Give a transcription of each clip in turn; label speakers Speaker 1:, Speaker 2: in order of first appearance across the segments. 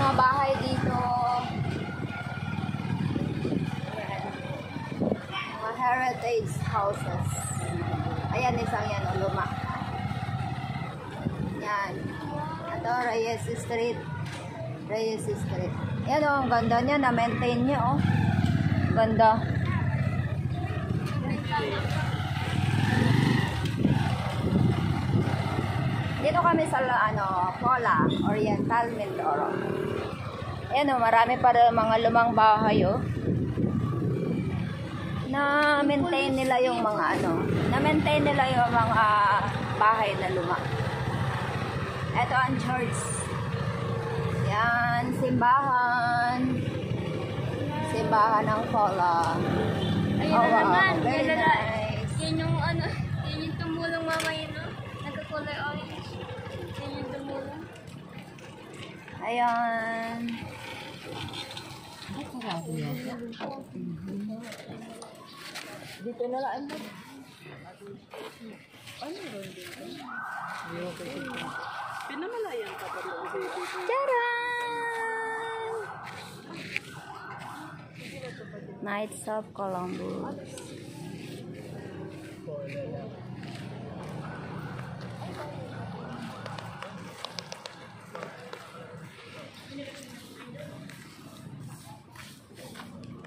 Speaker 1: mga bahay dito. Mga heritage houses. Ayan, isang yan, luma. Yan. Ito, Reyes Street. Reyes Street. Yan o, ang ganda niya. Na-maintain niya o. Ganda. Dito kami sa Pola, Oriental, Mindoro. Ayan o, marami pa rin mga lumang bahay o. Na-maintain nila yung mga na-maintain nila yung mga bahay na luma. Ito ang church. Yan, simbahan. Simbahan ng Pola.
Speaker 2: Ayun
Speaker 1: Oh,
Speaker 2: na
Speaker 1: wow.
Speaker 2: naman.
Speaker 1: Very nice.
Speaker 2: Yan yung yan yung tumulong mama yun, no? Nagkakulay orange. Yan yung tumulong.
Speaker 1: Ayan.
Speaker 3: Dito na lang mo. Pinamalayan ka pa doon.
Speaker 1: Charan! Knights of Columbus.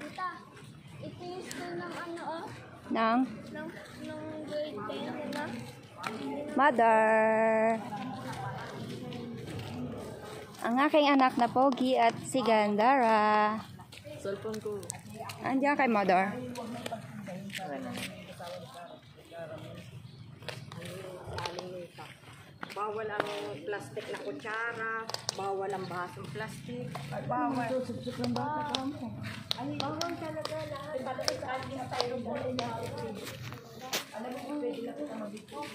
Speaker 2: Tita, ito yung school ng
Speaker 1: Nang
Speaker 2: ng grade 10 na.
Speaker 1: mother. Ang aking anak na Pogi at si Gandara.
Speaker 3: Cellphone ko.
Speaker 1: Andiyan kay mother.
Speaker 3: Bawal ang plastic na kutsara, bawal ang basong plastic, bawal. Susubsuk ng bata ka mo. Bawal talaga lahat. Talaga sa akin na tayo alam mo, pwede lang kita mabigyan.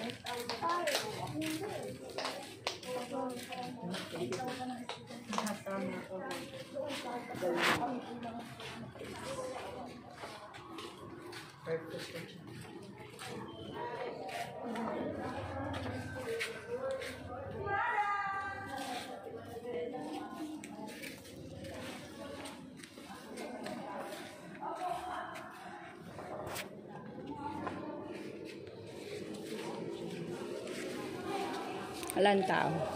Speaker 1: Walang tao.